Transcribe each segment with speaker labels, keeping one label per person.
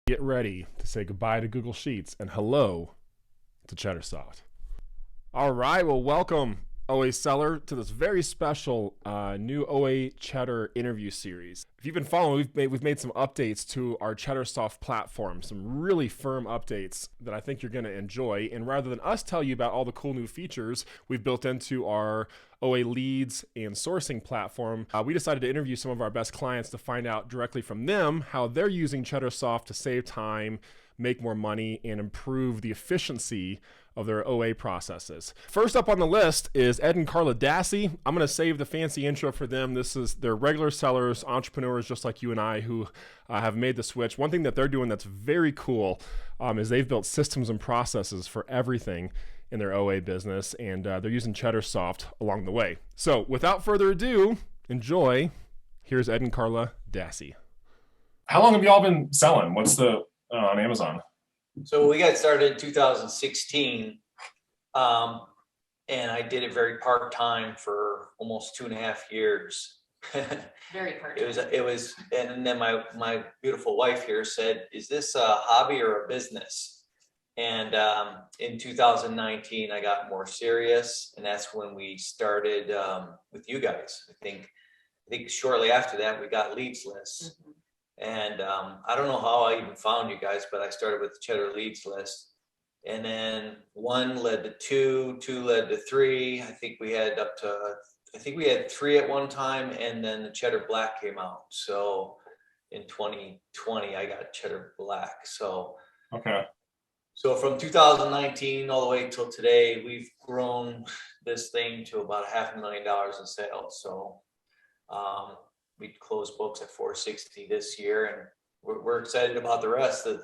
Speaker 1: Get ready to say goodbye to Google Sheets and hello to Cheddarsoft. All right, well, welcome OA seller to this very special new OA Cheddar interview series. If you've been following, we've made some updates to our Cheddarsoft platform, some really firm updates that I think you're going to enjoy. And rather than us tell you about all the cool new features we've built into our OA leads and sourcing platform, we decided to interview some of our best clients to find out directly from them how they're using Cheddarsoft to save time, make more money, and improve the efficiency of their OA processes. First up on the list is Ed and Carla Dassey. I'm going to save the fancy intro for them. This is they're regular sellers, entrepreneurs just like you and I who have made the switch. One thing that they're doing that's very cool is they've built systems and processes for everything in their OA business, and they're using Cheddarsoft along the way. So without further ado, enjoy. Here's Ed and Carla Dassey.
Speaker 2: How long have you all been selling? What's the on Amazon?
Speaker 3: So we got started in 2016, and I did it very part-time for almost 2.5 years.
Speaker 4: Very part-time.
Speaker 3: It was, and then my beautiful wife here said, "Is this a hobby or a business?" And in 2019, I got more serious, and that's when we started with you guys. I think shortly after that, we got leads lists. Mm-hmm. And I don't know how I even found you guys, but I started with the Cheddar leads list. And then 1 led to 2, 2 led to 3. I think we had 3 at one time, and then the Cheddar Black came out. So in 2020, I got Cheddar Black. So
Speaker 2: okay.
Speaker 3: So from 2019 all the way till today, we've grown this thing to about $500,000 in sales. So we closed books at 460 this year, and we're excited about the rest of,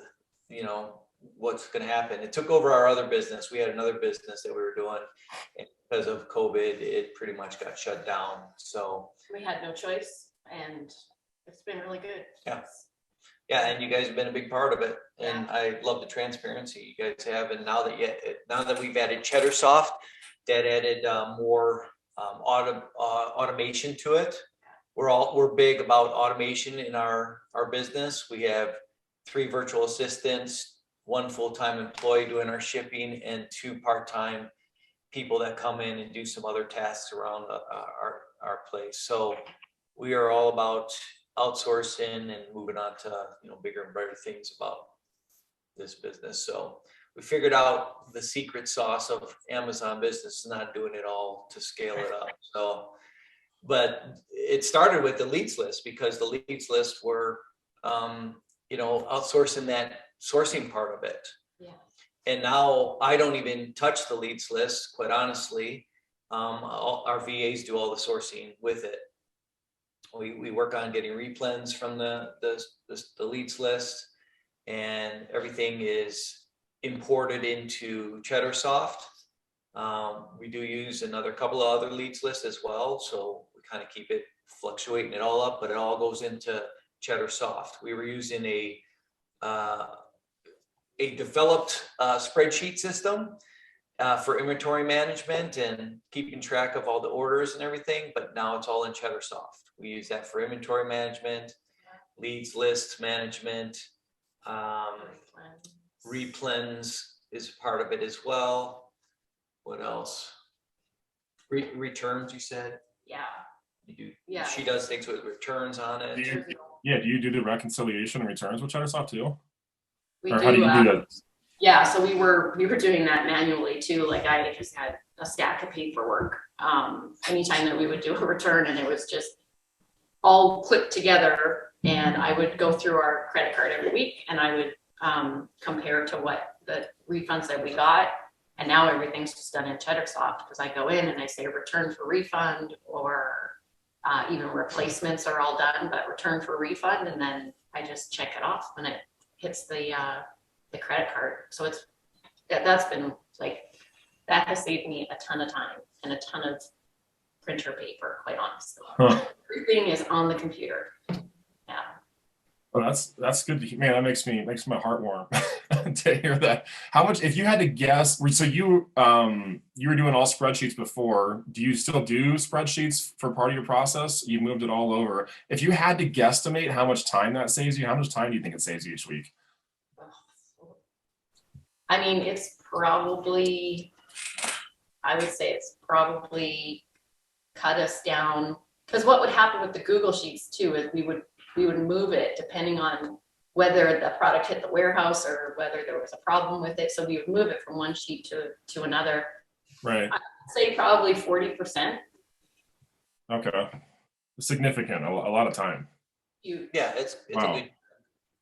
Speaker 3: what's going to happen. It took over our other business. We had another business that we were doing, and because of COVID, it pretty much got shut down. So
Speaker 4: we had no choice, and it's been really good.
Speaker 3: Yeah, and you guys have been a big part of it, and
Speaker 4: Yeah.
Speaker 3: I love the transparency you guys have. And now that we've added Cheddarsoft, that added more automation to it. We're big about automation in our business. We have 3 virtual assistants, 1 full-time employee doing our shipping, and 2 part-time people that come in and do some other tasks around our place. So we are all about outsourcing and moving on to bigger and better things about this business. So we figured out the secret sauce of Amazon business, not doing it all to scale it up. So. But it started with the leads list, because the leads list were, outsourcing that sourcing part of it.
Speaker 4: Yeah.
Speaker 3: And now I don't even touch the leads list, quite honestly. Our VAs do all the sourcing with it. We work on getting replens from the leads list, and everything is imported into Cheddarsoft. We do use another couple of other leads lists as well, so we kind of keep it fluctuating it all up, but it all goes into Cheddarsoft. We were using a developed spreadsheet system for inventory management and keeping track of all the orders and everything, but now it's all in Cheddarsoft. We use that for inventory management, leads list management, replens is part of it as well. What else? Returns, you said?
Speaker 4: Yeah.
Speaker 3: You do.
Speaker 4: Yeah.
Speaker 3: She does things with returns on it.
Speaker 2: Do you do the reconciliation and returns with Cheddarsoft too?
Speaker 4: We
Speaker 2: Or
Speaker 4: do,
Speaker 2: how do you do that?
Speaker 4: Yeah, so we were doing that manually too. Like I just had a stack of paperwork anytime that we would do a return, and it was just all clipped together, and I would go through our credit card every week, and I would compare to what the refunds that we got. And now everything's just done in Cheddarsoft, because I go in and I say return for refund, or even replacements are all done, but return for refund, and then I just check it off when it hits the credit card. So that's been that has saved me a ton of time and a ton of printer paper, quite honestly.
Speaker 2: Huh.
Speaker 4: Everything is on the computer. Yeah.
Speaker 2: Well, that's good to hear. Man, that makes my heart warm to hear that. How much, if you had to guess, so you were doing all spreadsheets before. Do you still do spreadsheets for part of your process? You moved it all over. If you had to guesstimate how much time that saves you, how much time do you think it saves you each week?
Speaker 4: I mean, it's probably, I would say it's probably cut us down. Because what would happen with the Google Sheets too is we would move it depending on whether the product hit the warehouse or whether there was a problem with it. So we would move it from one sheet to another.
Speaker 2: Right.
Speaker 4: I'd say probably 40%.
Speaker 2: Okay. Significant. A lot of time.
Speaker 3: Yeah, it's
Speaker 2: Wow.
Speaker 3: a good.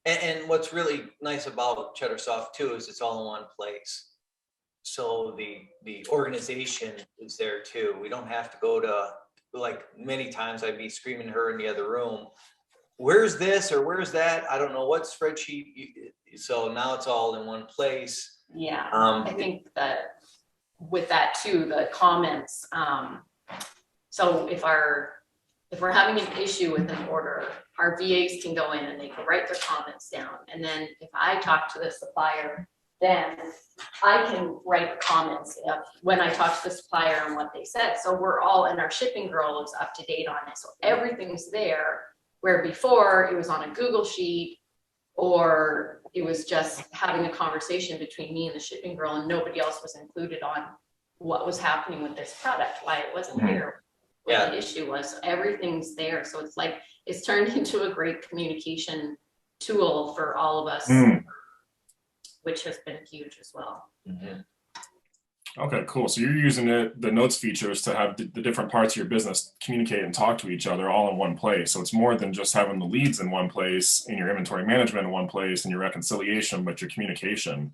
Speaker 3: And what's really nice about Cheddar Csoft too is it's all in one place. So the organization is there too. We don't have to go to, like many times I'd be screaming at her in the other room, where's this or where's that? I don't know what spreadsheet. So now it's all in one place.
Speaker 4: Yeah, I think that with that too, the comments. So if we're having an issue with an order, our VAs can go in and they can write their comments down. And then if I talk to the supplier, then I can write the comments when I talk to the supplier and what they said. So we're all, and our shipping girl is up to date on it. So everything's there, where before it was on a Google sheet or it was just having a conversation between me and the shipping girl and nobody else was included on what was happening with this product, why it wasn't here, what the issue was. So everything's there. So it's like, it's turned into a great communication tool for all of us, which has been huge as well.
Speaker 2: Okay, cool. So you're using the notes features to have the different parts of your business communicate and talk to each other all in one place. So it's more than just having the leads in one place, and your inventory management in one place, and your reconciliation, but your communication.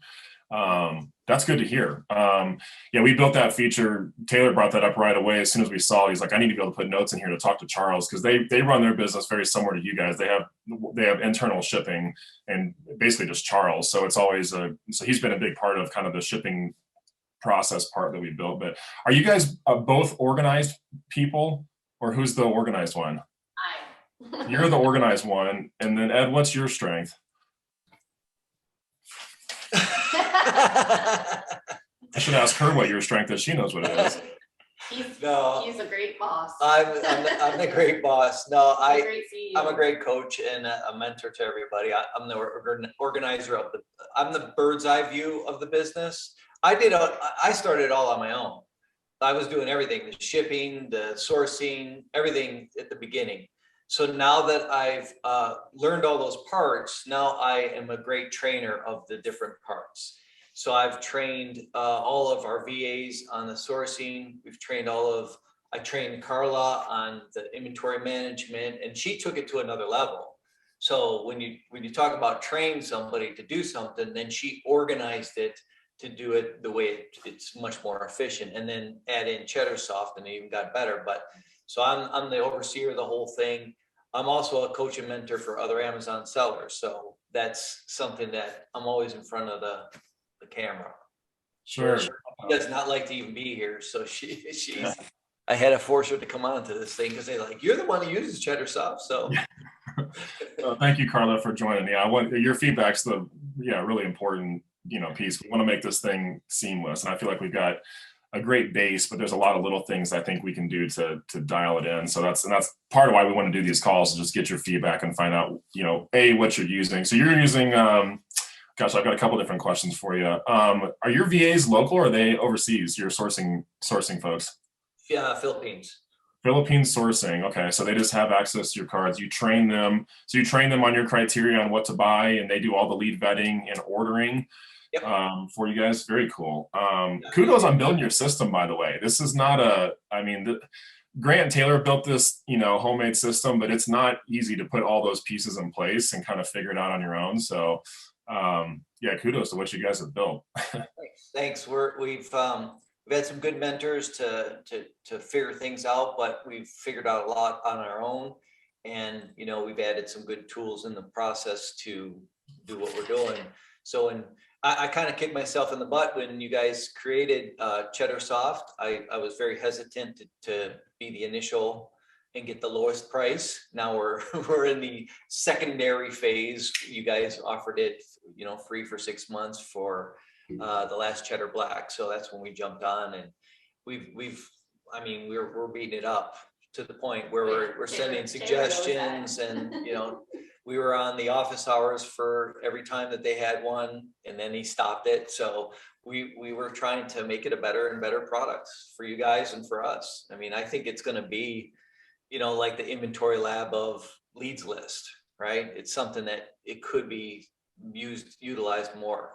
Speaker 2: That's good to hear. Yeah, we built that feature. Taylor brought that up right away. As soon as we saw it, he's like, I need to be able to put notes in here to talk to Charles, because they run their business very similar to you guys. They have internal shipping and basically just Charles. So it's always so he's been a big part of kind of the shipping process part that we built. But are you guys both organized people, or who's the organized one? You're the organized one. And then Ed, what's your strength? I should ask her what your strength is. She knows what it is.
Speaker 4: He's a great boss.
Speaker 3: I'm the great boss. No, I'm
Speaker 4: CEO.
Speaker 3: a great coach and a mentor to everybody. I'm the organizer of I'm the bird's eye view of the business. I started it all on my own. I was doing everything, the shipping, the sourcing, everything at the beginning. So now that I've learned all those parts, now I am a great trainer of the different parts. So I've trained all of our VAs on the sourcing. I trained Carla on the inventory management, and she took it to another level. So when you talk about train somebody to do something, then she organized it to do it the way it's much more efficient, and then add in Cheddar Csoft, and it even got better. But so I'm the overseer of the whole thing. I'm also a coach and mentor for other Amazon sellers. So that's something that I'm always in front of the camera.
Speaker 2: Sure.
Speaker 3: She does not like to even be here. So she's I had to force her to come on to this thing because they're like, you're the one who uses Cheddar Csoft. So
Speaker 2: thank you, Carla, for joining. Yeah, your feedback's the really important piece. We want to make this thing seamless, and I feel like we've got a great base, but there's a lot of little things I think we can do to dial it in. So that's part of why we want to do these calls, to just get your feedback and find out what you're using. So you're using gosh, I've got a couple different questions for you. Are your VAs local, or are they overseas, your sourcing folks?
Speaker 3: Yeah, Philippines
Speaker 2: sourcing. Okay, so they just have access to your cards. You train them. So you train them on your criteria on what to buy, and they do all the lead vetting and ordering for you guys. Very cool. Kudos on building your system, by the way. This is not Grant and Taylor built this, homemade system, but it's not easy to put all those pieces in place and kind of figure it out on your own. So kudos to what you guys have built.
Speaker 3: Thanks. We've had some good mentors to figure things out, but we've figured out a lot on our own. And, we've added some good tools in the process to do what we're doing. So, I kind of kicked myself in the butt when you guys created Cheddar Csoft. I was very hesitant to be the initial and get the lowest price. Now we're in the secondary phase. You guys offered it, free for 6 months for the last Cheddar Black. So that's when we jumped on, and we're beating it up to the point where we're sending suggestions, and we were on the office hours for every time that they had one, and then he stopped it. So we were trying to make it a better and better product for you guys and for us. I mean, I think it's going to be, like the inventory lab of leads list, right? It's something that it could be utilized more.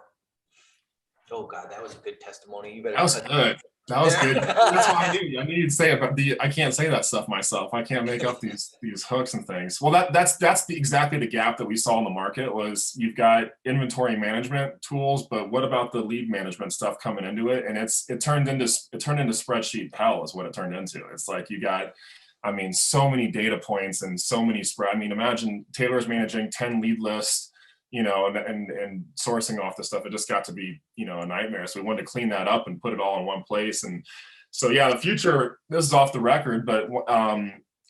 Speaker 3: Oh God, that was a good testimony. You better.
Speaker 2: That was good. That was good. That's what I knew. I knew you'd say it, but I can't say that stuff myself. I can't make up these hooks and things. Well, that's exactly the gap that we saw in the market. Was you've got inventory management tools, but what about the lead management stuff coming into it? And it turned into spreadsheet hell is what it turned into. It's like you got, I mean, so many data points and so many spread. I mean, imagine Taylor's managing 10 lead lists, and sourcing off the stuff. It just got to be, a nightmare. So we wanted to clean that up and put it all in one place. And so, yeah, the future, this is off the record, but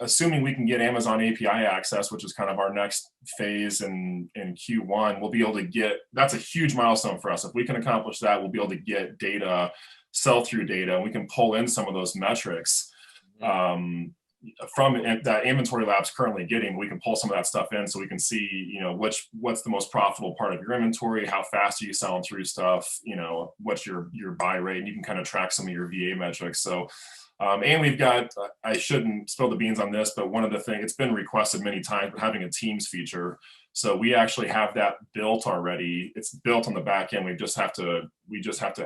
Speaker 2: assuming we can get Amazon API access, which is kind of our next phase in Q1, we'll be able to get, that's a huge milestone for us. If we can accomplish that, we'll be able to get data, sell-through data, and we can pull in some of those metrics. From that inventory lab's currently getting, we can pull some of that stuff in so we can see, what's the most profitable part of your inventory, how fast are you selling through stuff, what's your buy rate, and you can kind of track some of your VA metrics. So, and we've got, I shouldn't spill the beans on this, but one of the things, it's been requested many times, but having a Teams feature. So we actually have that built already. It's built on the back end. We just have to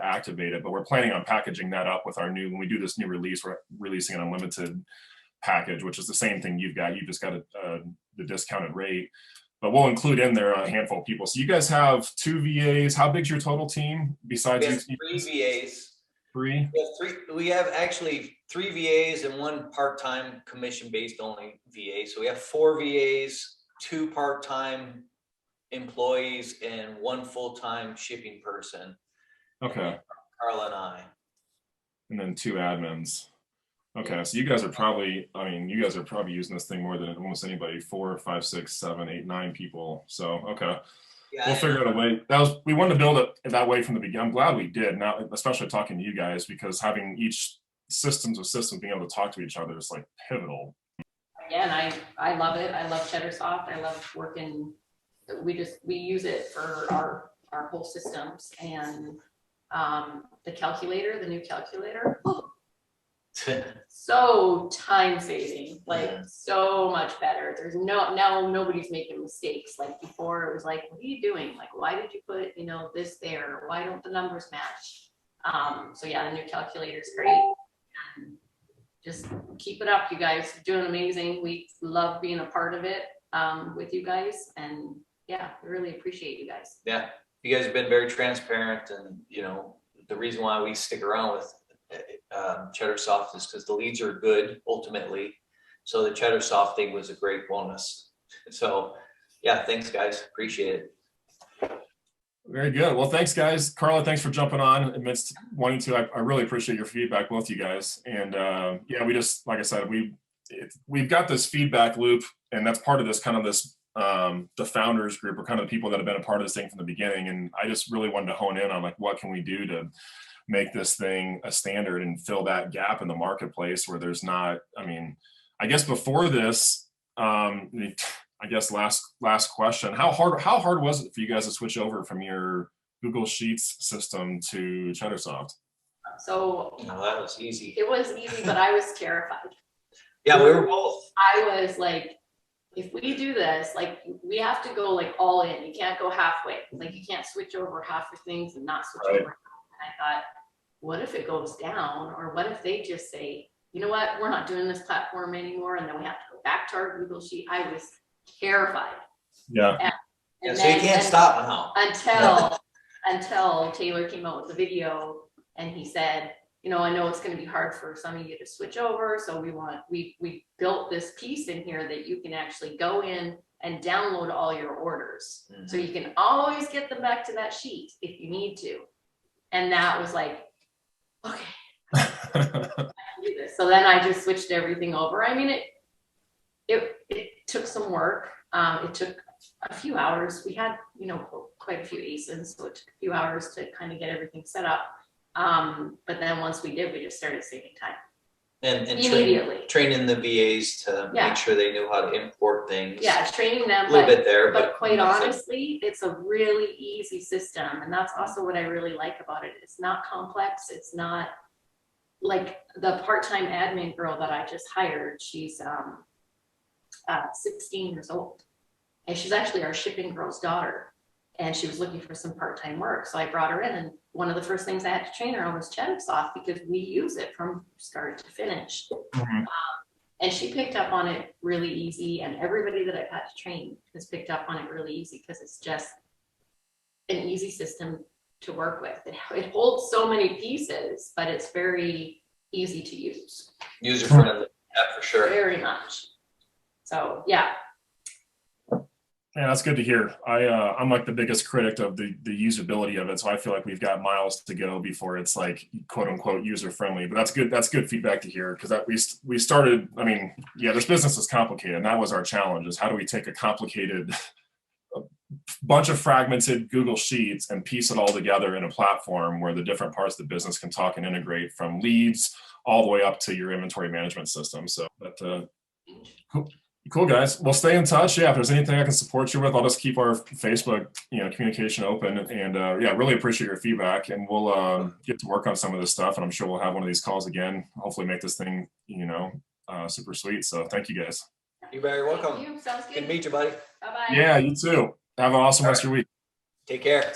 Speaker 2: activate it, but we're planning on packaging that up with when we do this new release, we're releasing an unlimited package, which is the same thing you've got. You just got the discounted rate, but we'll include in there a handful of people. So you guys have 2 VAs. How big's your total team besides
Speaker 3: you? 3 VAs.
Speaker 2: 3?
Speaker 3: We have actually 3 VAs and 1 part-time commission-based only VA. So we have 4 VAs, 2 part-time employees, and 1 full-time shipping person.
Speaker 2: Okay.
Speaker 3: Carla and I.
Speaker 2: And then 2 admins. Okay, so you guys are probably using this thing more than almost anybody. 4, 5, 6, 7, 8, 9 people. So okay, we'll figure out a way. We wanted to build it that way from the beginning. I'm glad we did. Now, especially talking to you guys, because having each systems being able to talk to each other is like pivotal.
Speaker 4: Again, I love it. I love Cheddarsoft. I love working. We use it for our whole systems, and the calculator, the new calculator. So time saving, so much better. There's now nobody's making mistakes. Like before it was like, what are you doing? Like, why did you put, this there? Why don't the numbers match? So yeah, the new calculator is great. And just keep it up, you guys. You're doing amazing. We love being a part of it with you guys. And yeah, we really appreciate you guys.
Speaker 3: Yeah, you guys have been very transparent, and the reason why we stick around with Cheddarsoft is because the leads are good ultimately. So the Cheddarsoft thing was a great bonus. So yeah, thanks guys, appreciate it.
Speaker 2: Very good. Well, thanks guys. Carla, thanks for jumping on amidst wanting to. I really appreciate your feedback, both you guys. And yeah, we just, like I said, we've got this feedback loop, and that's part of this the founders group, or kind of the people that have been a part of this thing from the beginning. And I just really wanted to hone in on like, what can we do to make this thing a standard and fill that gap in the marketplace where there's not, I guess before this, I guess last question, how hard was it for you guys to switch over from your Google Sheets system to Cheddarsoft?
Speaker 4: So
Speaker 3: that was easy.
Speaker 4: It was easy, but I was terrified.
Speaker 3: Yeah, we were both.
Speaker 4: I was like, if we do this, like we have to go like all in. You can't go halfway. Like you can't switch over half your things and not switch over. And I thought, what if it goes down? Or what if they just say, you know what, we're not doing this platform anymore, and then we have to go back to our Google Sheet. I was terrified.
Speaker 3: Yeah. And so you can't stop now.
Speaker 4: Until Taylor came out with the video and he said, I know it's going to be hard for some of you to switch over. So we built this piece in here that you can actually go in and download all your orders. Mm-hmm. So you can always get them back to that sheet if you need to. And that was like, okay, I can do this. So then I just switched everything over. It took some work. It took a few hours. We had, quite a few ASINs, so it took a few hours to kind of get everything set up. But then once we did, we just started saving time.
Speaker 3: And
Speaker 4: immediately.
Speaker 3: training the VAs to
Speaker 4: Yeah.
Speaker 3: make sure they knew how to import things.
Speaker 4: Yeah, training them,
Speaker 3: A little bit there,
Speaker 4: but quite
Speaker 3: that's it.
Speaker 4: honestly, it's a really easy system, and that's also what I really like about it. It's not complex. It's not like the part-time admin girl that I just hired. She's 16 years old, and she's actually our shipping girl's daughter. And she was looking for some part-time work, so I brought her in. And one of the first things I had to train her on was Csoft, because we use it from start to finish. And she picked up on it really easy, and everybody that I've had to train has picked up on it really easy, because it's just an easy system to work with. It holds so many pieces, but it's very easy to use.
Speaker 3: User friendly, yeah, for sure.
Speaker 4: Very much. So yeah.
Speaker 2: Yeah, that's good to hear. I'm like the biggest critic of the usability of it, so I feel like we've got miles to go before it's like quote unquote user friendly. But that's good. That's good feedback to hear, because we started. I mean, yeah, this business is complicated, and that was our challenge: is how do we take a complicated bunch of fragmented Google Sheets and piece it all together in a platform where the different parts of the business can talk and integrate, from leads all the way up to your inventory management system. So, but cool guys. Well, stay in touch. Yeah, if there's anything I can support you with, I'll just keep our Facebook, communication open. And yeah, really appreciate your feedback. And we'll get to work on some of this stuff. And I'm sure we'll have one of these calls again. Hopefully, make this thing, super sweet. So thank you guys.
Speaker 3: You're very welcome.
Speaker 4: Thank you. Sounds
Speaker 3: Good
Speaker 4: good.
Speaker 3: to meet you, buddy.
Speaker 4: Bye-bye.
Speaker 2: Yeah, you too. Have an awesome rest of your week.
Speaker 3: Take care.